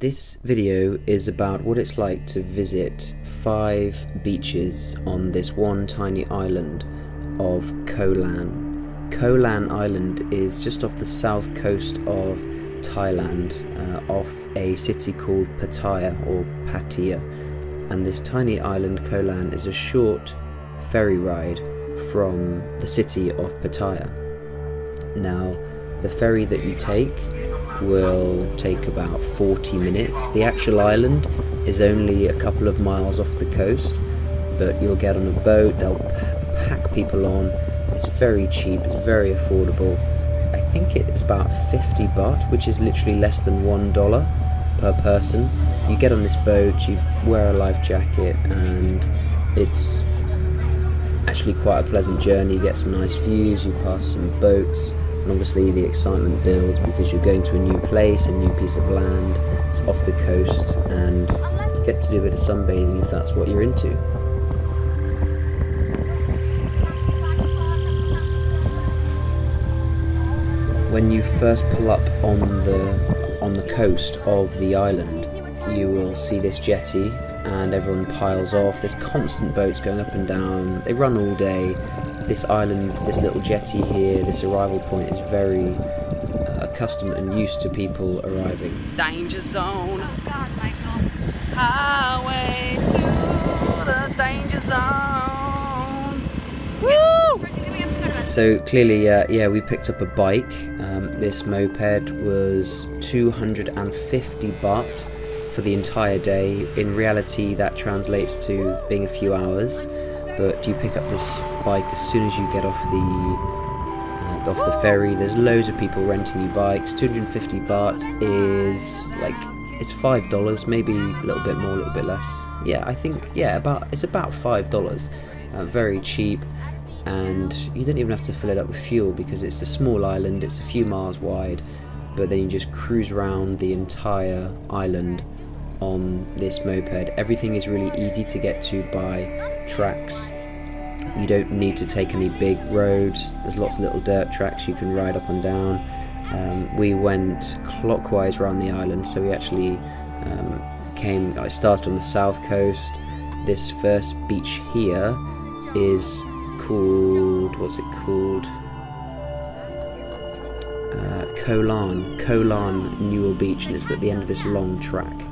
This video is about what it's like to visit 5 beaches on this one tiny island of Koh Lan. Koh Lan Island is just off the south coast of Thailand, off a city called Pattaya or Pattaya. And this tiny island, Koh Lan, is a short ferry ride from the city of Pattaya. Now, the ferry that you take will take about 40 minutes. The actual island is only a couple of miles off the coast, but you'll get on a boat, they'll pack people on. It's very cheap, it's very affordable. I think it's about 50 baht, which is literally less than $1 per person. You get on this boat, you wear a life jacket, and it's actually quite a pleasant journey. You get some nice views, you pass some boats, and obviously the excitement builds because you're going to a new place, a new piece of land. It's off the coast, and you get to do a bit of sunbathing if that's what you're into. When you first pull up on the coast of the island, you will see this jetty, and everyone piles off. There's constant boats going up and down. They run all day. This island, this little jetty here, this arrival point is very accustomed and used to people arriving. Danger zone. Oh God, Michael. Highway to the danger zone. Woo! So clearly, yeah, we picked up a bike. This moped was 250 baht for the entire day. In reality, that translates to being a few hours. But you pick up this bike as soon as you get off the ferry. There's loads of people renting you bikes. 250 baht is like, it's $5, maybe a little bit more, a little bit less. Yeah, I think, yeah, it's about $5. Very cheap, and you don't even have to fill it up with fuel because it's a small island. It's a few miles wide, but then you just cruise around the entire island on this moped. Everything is really easy to get to by tracks. You don't need to take any big roads. There's lots of little dirt tracks you can ride up and down. We went clockwise around the island, so we actually I started on the south coast. This first beach here is called, what's it called? Koh Lan Newell Beach, and it's at the end of this long track.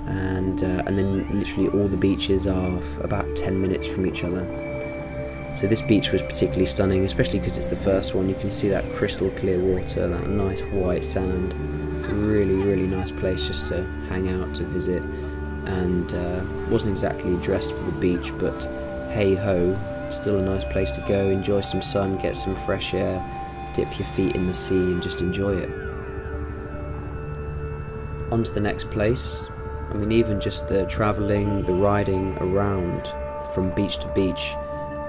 And then literally all the beaches are about 10 minutes from each other. So this beach was particularly stunning, especially because it's the first one. You can see that crystal clear water, that nice white sand. Really, really nice place just to hang out, to visit. And wasn't exactly dressed for the beach, but hey ho, still a nice place to go, enjoy some sun, get some fresh air, dip your feet in the sea and just enjoy it. On to the next place. I mean, even just the travelling, the riding around from beach to beach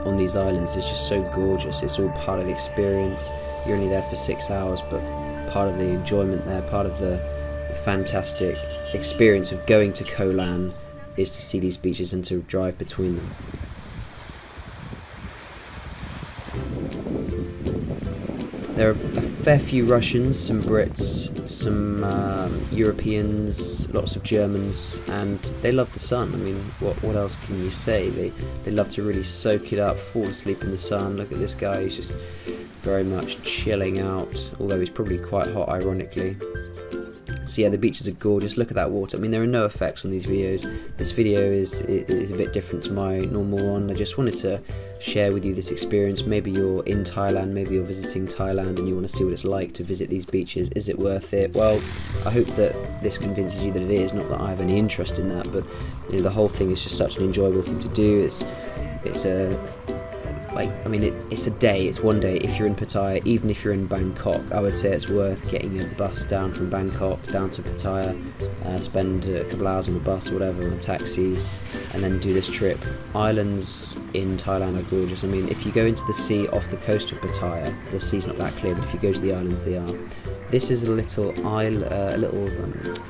on these islands is just so gorgeous. It's all part of the experience. You're only there for 6 hours, but part of the enjoyment there, part of the fantastic experience of going to Koh Lan is to see these beaches and to drive between them. There are a fair few Russians, some Brits, some Europeans, lots of Germans, and they love the sun. I mean, what else can you say? They love to really soak it up, fall asleep in the sun. Look at this guy, he's just very much chilling out, although he's probably quite hot, ironically. So yeah, the beaches are gorgeous. Look at that water. I mean, there are no effects on these videos. This video is a bit different to my normal one. I just wanted to share with you this experience. Maybe you're in Thailand, maybe you're visiting Thailand and you want to see what it's like to visit these beaches. Is it worth it? Well, I hope that this convinces you that it is. Not that I have any interest in that, but you know, the whole thing is just such an enjoyable thing to do. It's a day, it's one day. If you're in Pattaya, even if you're in Bangkok, I would say it's worth getting a bus down from Bangkok down to Pattaya, spend a couple hours on a bus or whatever, on a taxi, and then do this trip. Islands in Thailand are gorgeous. I mean, if you go into the sea off the coast of Pattaya, the sea's not that clear, but if you go to the islands, they are. This is a little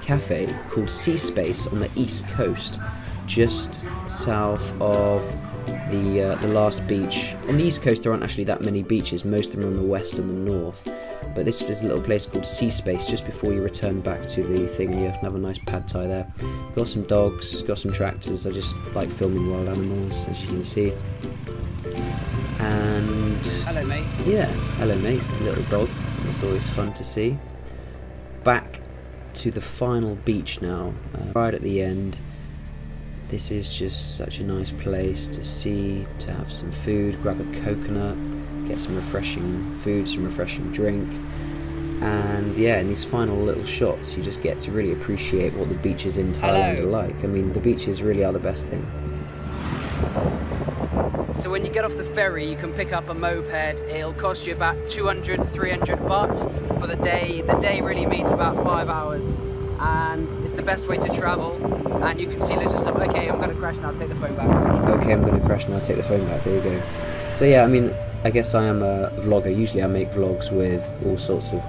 cafe called Sea Space on the east coast, just south of the last beach. On the east coast there aren't actually that many beaches, most of them are on the west and the north. But this is a little place called Sea Space just before you return back to the thing, and you can have a nice pad thai there. Got some dogs, got some tractors. I just like filming wild animals, as you can see. And hello mate. Yeah, hello mate, little dog. That's always fun to see. Back to the final beach now, right at the end. This is just such a nice place to see, to have some food, grab a coconut, get some refreshing food, some refreshing drink. And yeah, in these final little shots you just get to really appreciate what the beaches in Thailand are like. I mean, the beaches really are the best thing. So when you get off the ferry, you can pick up a moped. It'll cost you about 200, 300 baht for the day. The day really means about 5 hours, and it's the best way to travel. And you can see loads of stuff. Okay, I'm gonna crash now, take the phone back. Okay, I'm gonna crash now, take the phone back, there you go. So yeah, I mean, I guess I am a vlogger. Usually I make vlogs with all sorts of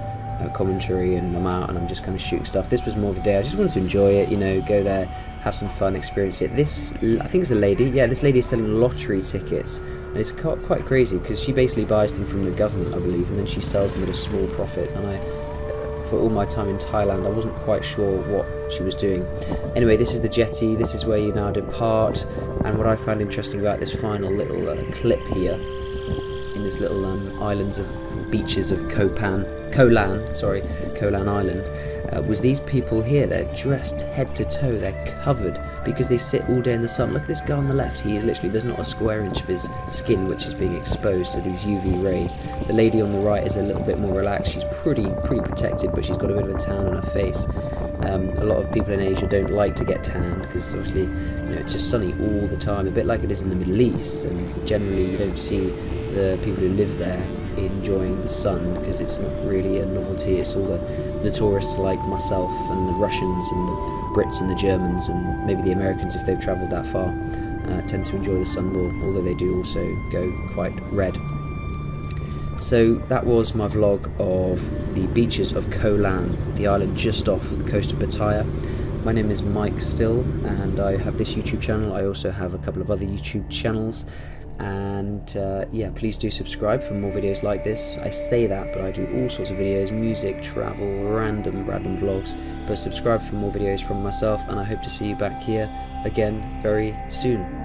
commentary, and I'm out and I'm just kind of shooting stuff. This was more of a day, I just wanted to enjoy it, you know, go there, have some fun, experience it. This, I think it's a lady, yeah, this lady is selling lottery tickets, and it's quite crazy because she basically buys them from the government, I believe, and then she sells them at a small profit. And for all my time in Thailand, I wasn't quite sure what she was doing. Anyway, this is the jetty, this is where you now depart, and what I found interesting about this final little clip here, in this little islands of beaches of Koh Lan Island, was these people here. They're dressed head to toe, they're covered because they sit all day in the sun. Look at this guy on the left, he is literally, there's not a square inch of his skin which is being exposed to these UV rays. The lady on the right is a little bit more relaxed, she's pretty protected, but she's got a bit of a tan on her face. A lot of people in Asia don't like to get tanned because obviously, you know, it's just sunny all the time, a bit like it is in the Middle East, and generally you don't see the people who live there enjoying the sun because it's not really a novelty. It's all the tourists like myself and the Russians and the Brits and the Germans and maybe the Americans, if they've travelled that far, tend to enjoy the sun more, although they do also go quite red. So that was my vlog of the beaches of Koh Lan, the island just off the coast of Pattaya. My name is Mike Still, and I have this YouTube channel. I also have a couple of other YouTube channels, and yeah, please do subscribe for more videos like this. I say that, but I do all sorts of videos, music, travel, random vlogs. But subscribe for more videos from myself, and I hope to see you back here again very soon.